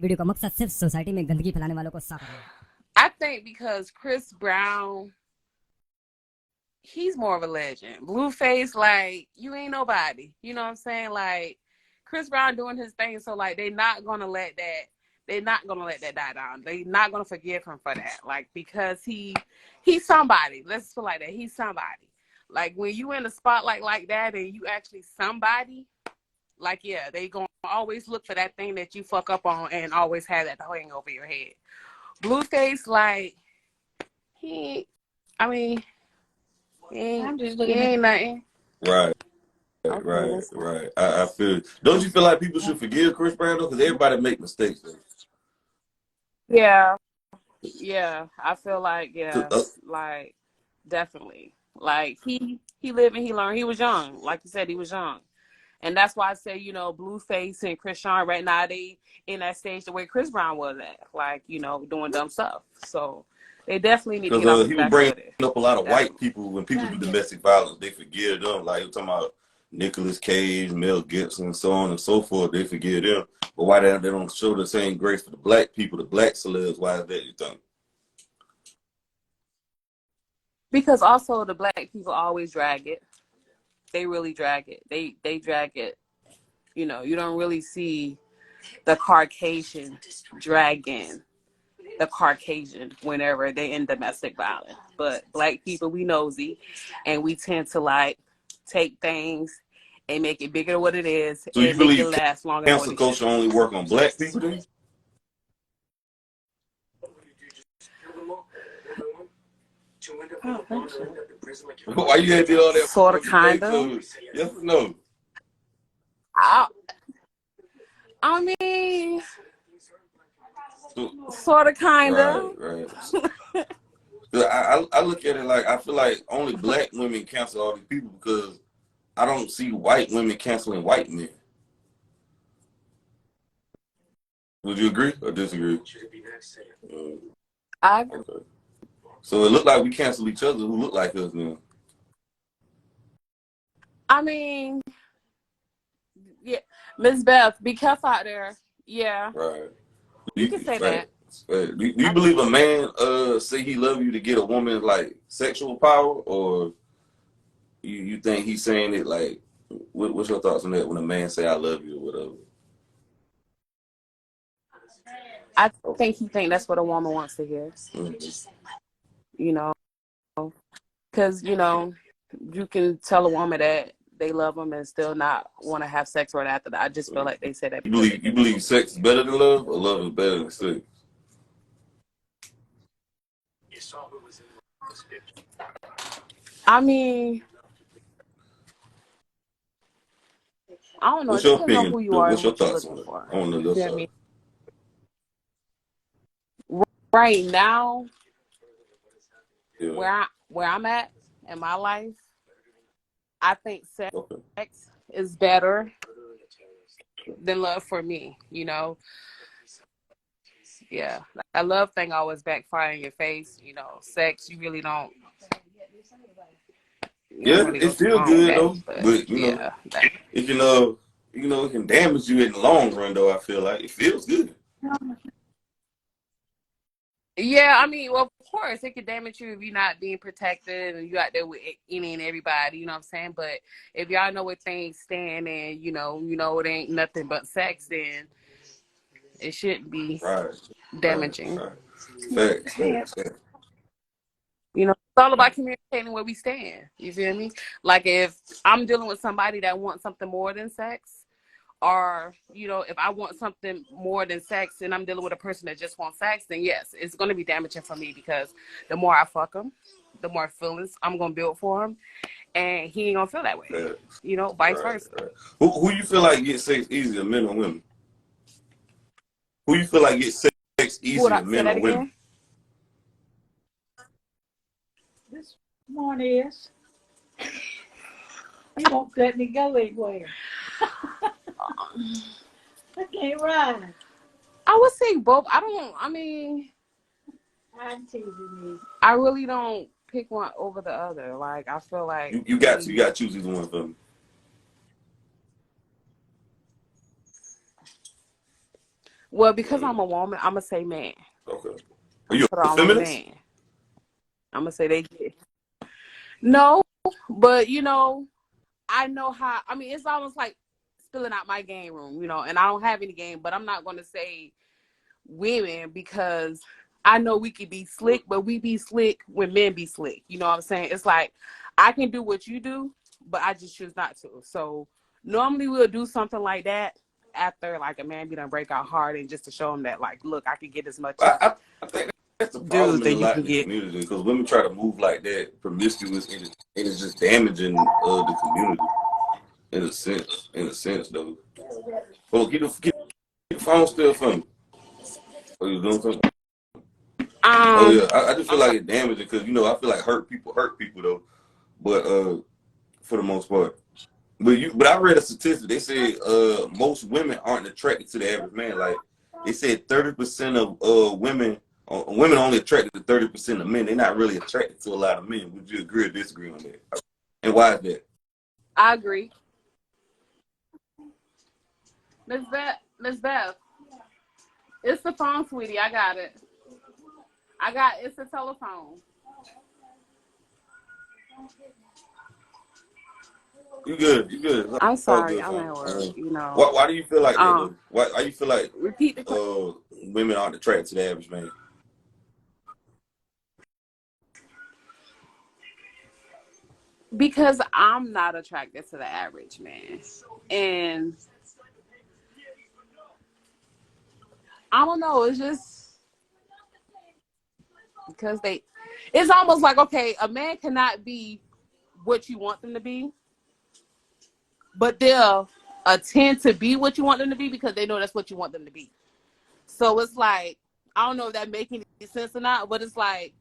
Video का मकसद सिर्फ सोसाइटी में गंदगी फैलाने वालों को साफ करना है। I think because Chris Brown, he's more of a legend. Blueface, like, you ain't nobody. You know what I'm saying? Like, Chris Brown doing his thing, so like they're not gonna let that die down. They're not gonna forgive him for that. Like, because he's somebody. Let's feel like that. He's somebody. Like, when you in the spotlight like that and you actually somebody, like, yeah, they gonna always look for that thing that you fuck up on and always have that hang over your head. Blueface, like, he, I mean, he ain't nothing. Right, Okay, right. I feel. Don't you feel like people should forgive Chris Brown though? Because everybody make mistakes. Though. yeah, yeah. I feel like, So, yeah, like, definitely. Like, he lived and he learned. He was young. Like you said, he was young. And that's why I say, you know, Blueface and Chris Sean right now, they in that stage the way Chris Brown was at. Like, you know, doing dumb stuff. So they definitely need to get off because his he was back bringing with it. up a lot of Definitely. white people. When people do domestic violence, they forgive them. Like you're talking about Nicolas Cage, Mel Gibson, so on and so forth. They forgive them. But why they don't show the same grace for the black people, the black celebs? Why is that, you think? Because also the black people always drag it. They really drag it. They drag it. You know, you don't really see the Caucasian dragging the Caucasian whenever they in domestic violence. But black people, we nosy, and we tend to like take things and make it bigger than what it is, So you and make it believe last longer than what cancel it should. culture only work on black people then? Why you had to do all that? Sort of, kind of. Yes or no? I mean, So, sort of, kind of. right. I look at it like I feel like only black women cancel all these people because I don't see white women canceling white men. Would you agree or disagree? I agree. Okay. So it looked like we cancel each other who look like us now. I mean, yeah, Miss Beth, be careful out there. Yeah, Right. you can say that. Do you believe a man say he love you to get a woman like sexual power, or you think he's saying it like what's your thoughts on that when a man say I love you or whatever? I think he think that's what a woman wants to hear. You know, because you know you can tell a woman that they love them and still not want to have sex right after that. I just feel like they say that. You believe sex is better than love, or love is better than sex? I mean, I don't know. What's It your depends on opinion? who you are What's and your what you're thoughts looking on it? for. I want to know You your feel me? thoughts. Right now, Yeah. where I'm at in my life, I think sex Okay. is better than love for me. You know, yeah, that love thing always backfire in your face. You know, sex you really don't. You don't Yeah, really go it's too still long with good that, though, but but yeah, it can it can damage you in the long run though. I feel like it feels good. yeah. I mean, well, of course, it could damage you if you're not being protected and you out there with any and everybody. You know what I'm saying? But if y'all know where things stand and you know it ain't nothing but sex, then it shouldn't be Right. damaging. Facts. You know, it's all about communicating where we stand. You feel me? Like if I'm dealing with somebody that wants something more than sex, or you know, if I want something more than sex and I'm dealing with a person that just wants sex, then yes, it's going to be damaging for me because the more I fuck him, the more feelings I'm going to build for him, and he ain't going to feel that way. Facts. You know, vice versa. Right. Who you feel like gets sex easier, men or women? Who you feel like gets sex Who would I easier, say men that or women? again? This one is. He won't let me go anywhere. I can't ride. I would say both. I mean, I'm teasing you. I really don't pick one over the other. Like, I feel like You got to choose either one for me. Well, because I'm a woman, I'm gonna say man. Okay. Are I'm you gonna put a all on the feminist? man. I'm gonna say they get no, but you know, I know how. I mean, it's almost like spilling out my game room, you know, and I don't have any game, but I'm not gonna say women because I know we could be slick, but we be slick when men be slick. You know what I'm saying? It's like I can do what you do, but I just choose not to. So normally we'll do something like that after like a man be done break our heart and just to show him that like, look, I can get as much as I think that's the dudes problem in that a you lot can in the get. community because women try to move like that, promiscuous, and it's just damaging the community in a sense. In a sense, though. Well, get the phone still from me. Oh, you doing something? Oh yeah, I just feel I'm like sorry. it's damaging because I feel like hurt people though. But for the most part. But I read a statistic. They said most women aren't attracted to the average man. Like they said 30% of women only attracted to 30% of men. They're not really attracted to a lot of men. Would you agree or disagree on that? And why is that? I agree. Miss Beth, it's the phone, sweetie. I got it. It's a telephone. You good? You good? It's I'm all sorry, good, I'm fam. at work, you know. Why do you feel like that Um, though? Why you feel like repeat the question. women aren't attracted to the average man? Because I'm not attracted to the average man. And I don't know, it's just because it's almost like, okay, a man cannot be what you want them to be, but they'll attend to be what you want them to be because they know that's what you want them to be. So it's like, I don't know if that makes any sense or not, but it's like,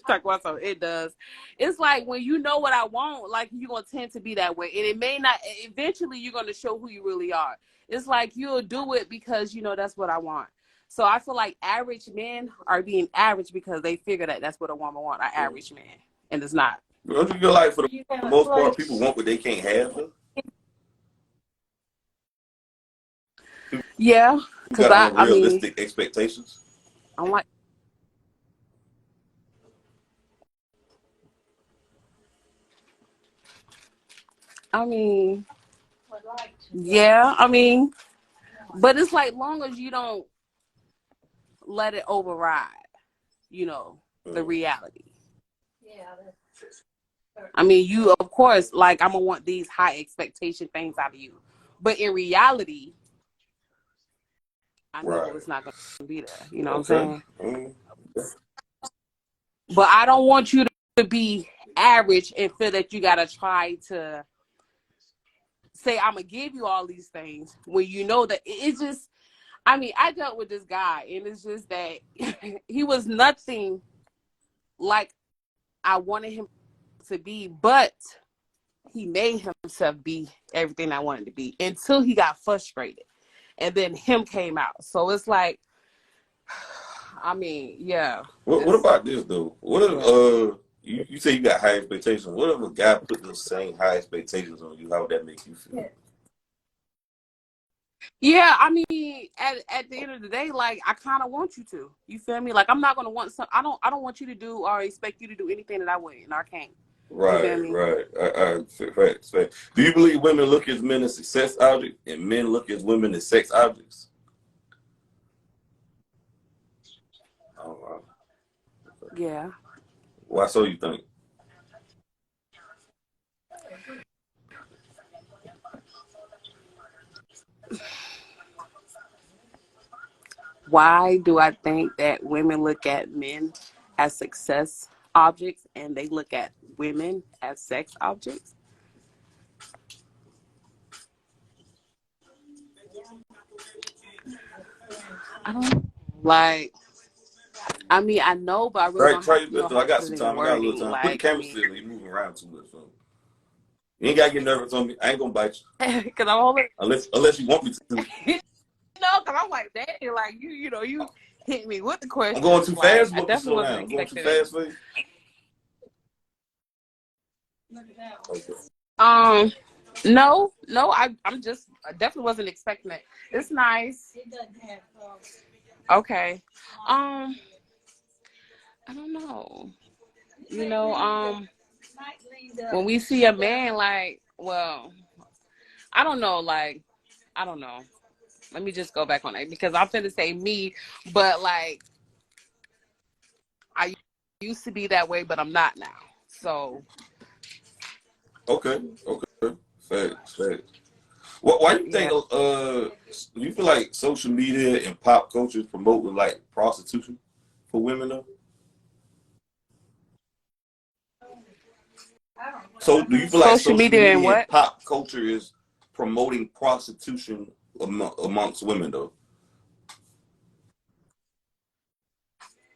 talk about something. It does. It's like when you know what I want, like you're gonna tend to be that way, and it may not. Eventually, you're gonna show who you really are. It's like you'll do it because you know that's what I want. So I feel like average men are being average because they figure that that's what a woman wants, an average man, and it's not. Don't you feel like for You the got a most part people place. want what they can't have though? Yeah, You because got I mean, unrealistic expectations. I'm like, I mean, Would like to. yeah, I mean, but it's like long as you don't let it override, you know, the reality. Yeah, I mean, you, of course, like, I'm going to want these high expectation things out of you. But in reality, I know Right. it's not going to be there. You know what I'm Okay. saying? But I don't want you to be average and feel that you got to try to say, I'm going to give you all these things when you know that it's just, I mean, I dealt with this guy and it's just that he was nothing like I wanted him to be, but he made himself be everything I wanted to be until he got frustrated. And then him came out. So it's like, I mean, yeah. What about this though? What if Yeah. you say you got high expectations? What if a guy put those same high expectations on you? How would that make you feel? Yeah, I mean, at the end of the day, like I kind of want you to. You feel me? Like I'm not gonna want some. I don't want you to do or expect you to do anything that I wouldn't or can't. You feel Right, me? right. Facts. Do you believe women look at men as success objects and men look at women as sex objects? Oh, wow. Yeah. Why so you think? Why do I think that women look at men as success objects and they look at women as sex objects? I don't know. Like, I mean, I know, but I really Right, don't try have your know best though. how I to got put some it in time. I got a little wording. time. Put the Like, I camera mean, still. You moving around too much. So you ain't gotta get nervous on me. I ain't gonna bite you because I'm always, unless you want me to. because I'm like, dang, like you hit me with the I'm going questions. too Like, fast. I Want me to definitely slow wasn't down? I'm going too expecting it. fast for you. Okay. Um, No, no, I definitely wasn't expecting it. It's nice. It doesn't have Okay. Um, I don't know. You know, might lead up. when we see a man like, well, I don't know, like, I don't know. Let me just go back on it because I'm finna say me, but like I used to be that way, but I'm not now. So Okay, okay. Facts, facts. Why do you think yeah. do you feel like social media and pop culture is promoting like prostitution for women though? I don't know. So do you feel like Social social media and media and what? pop culture is promoting prostitution amongst women though?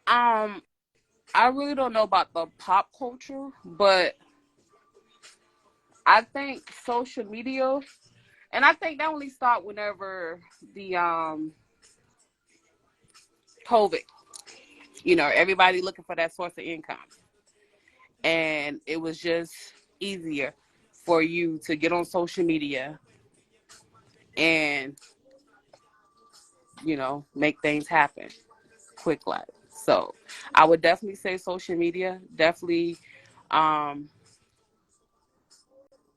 Um, I really don't know about the pop culture, but I think social media, and I think that only started whenever the COVID. You know, everybody looking for that source of income, and it was just easier for you to get on social media and make things happen quick like. So I would definitely say social media definitely um,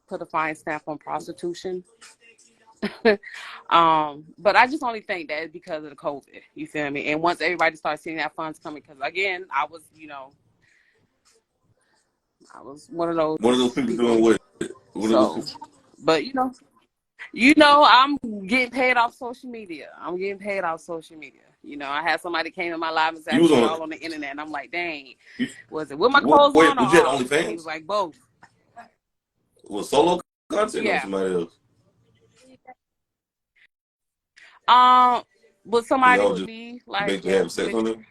put a fine stamp on prostitution. But I just only think that it's because of the COVID. You feel me? And once everybody started seeing that funds coming, because again, I was one of those One of those people doing people. what? One of those So, people. but I'm getting paid off social media. I'm getting paid off social media. I had somebody came in my live and said, You I was see on. y'all on the internet. And I'm like, dang, You, was it with my what? clothes Wait, on or was you at off? And he was OnlyFans? like, both. Was solo content or Yeah. somebody else? Um, with So somebody y'all with just me, like, basically yeah, having sex on them?